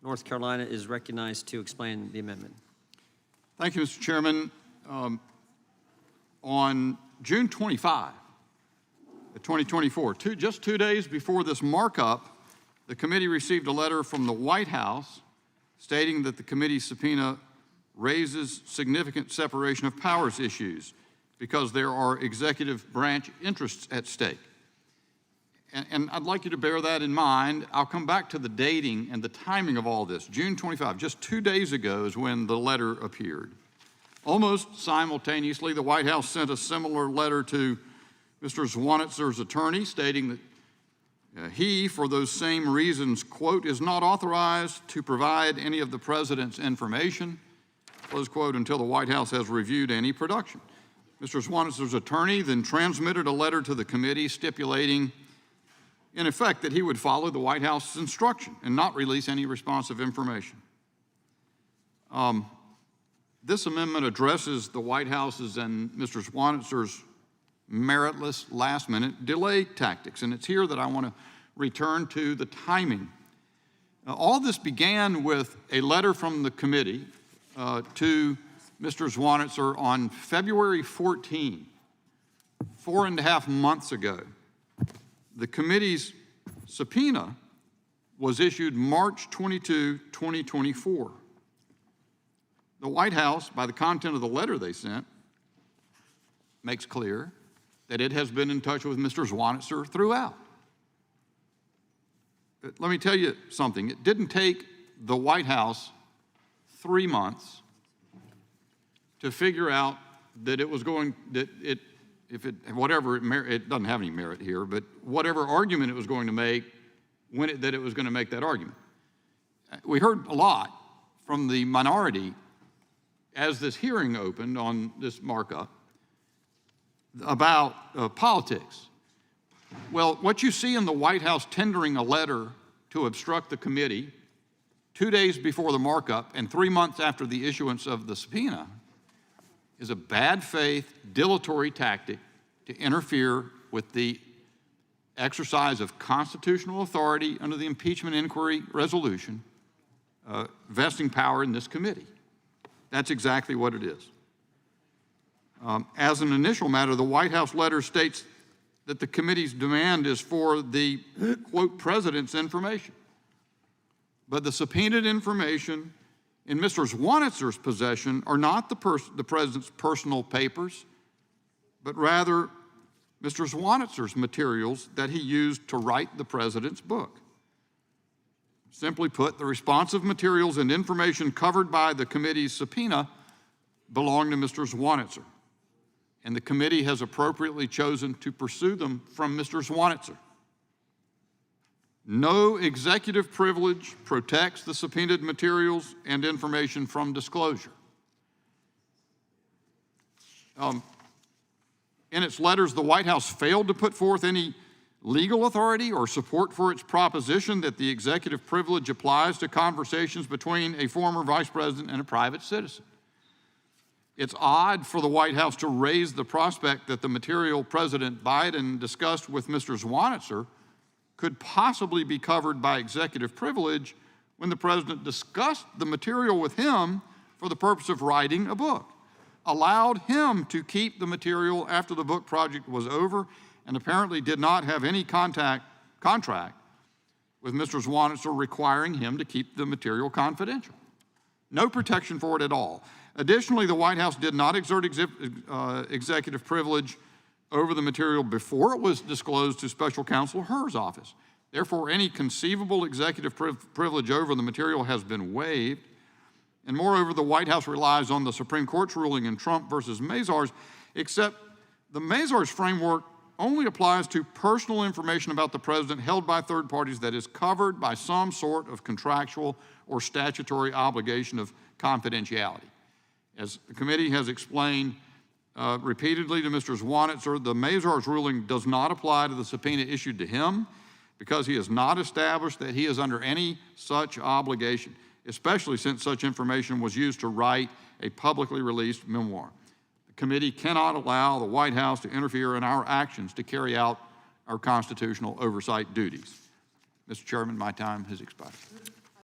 North Carolina is recognized to explain the amendment. Thank you, Mr. Chairman. On June 25, 2024, just 2 days before this markup, the committee received a letter from the White House stating that the committee's subpoena raises significant separation of powers issues because there are executive branch interests at stake. And I'd like you to bear that in mind. I'll come back to the dating and the timing of all this. June 25, just 2 days ago is when the letter appeared. Almost simultaneously, the White House sent a similar letter to Mr. Zwanitzer's attorney stating that he, for those same reasons, quote, is not authorized to provide any of the president's information, close quote, until the White House has reviewed any production. Mr. Zwanitzer's attorney then transmitted a letter to the committee stipulating, in effect, that he would follow the White House's instruction and not release any responsive information. This amendment addresses the White House's and Mr. Zwanitzer's meritless last-minute delay tactics, and it's here that I want to return to the timing. All this began with a letter from the committee to Mr. Zwanitzer on February 14, 4.5 months ago. The committee's subpoena was issued March 22, 2024. The White House, by the content of the letter they sent, makes clear that it has been in touch with Mr. Zwanitzer throughout. Let me tell you something. It didn't take the White House 3 months to figure out that it was going, that it, if it, whatever it doesn't have any merit here, but whatever argument it was going to make, that it was going to make that argument. We heard a lot from the minority as this hearing opened on this markup about politics. Well, what you see in the White House tendering a letter to obstruct the committee 2 days before the markup and 3 months after the issuance of the subpoena is a bad faith, dilatory tactic to interfere with the exercise of constitutional authority under the impeachment inquiry resolution, vesting power in this committee. That's exactly what it is. As an initial matter, the White House letter states that the committee's demand is for the, quote, president's information. But the subpoenaed information in Mr. Zwanitzer's possession are not the president's personal papers, but rather Mr. Zwanitzer's materials that he used to write the president's book. Simply put, the responsive materials and information covered by the committee's subpoena belong to Mr. Zwanitzer, and the committee has appropriately chosen to pursue them from Mr. Zwanitzer. No executive privilege protects the subpoenaed materials and information from disclosure. In its letters, the White House failed to put forth any legal authority or support for its proposition that the executive privilege applies to conversations between a former vice president and a private citizen. It's odd for the White House to raise the prospect that the material President Biden discussed with Mr. Zwanitzer could possibly be covered by executive privilege when the president discussed the material with him for the purpose of writing a book, allowed him to keep the material after the book project was over, and apparently did not have any contract with Mr. Zwanitzzer requiring him to keep the material confidential. No protection for it at all. Additionally, the White House did not exert executive privilege over the material before it was disclosed to Special Counsel Hur's office. Therefore, any conceivable executive privilege over the material has been waived. And moreover, the White House relies on the Supreme Court's ruling in Trump versus Mazars, except the Mazars framework only applies to personal information about the president held by third parties that is covered by some sort of contractual or statutory obligation of confidentiality. As the committee has explained repeatedly to Mr. Zwanitzer, the Mazars ruling does not apply to the subpoena issued to him because he has not established that he is under any such obligation, especially since such information was used to write a publicly released memoir. The committee cannot allow the White House to interfere in our actions to carry out our constitutional oversight duties. Mr. Chairman, my time has expired.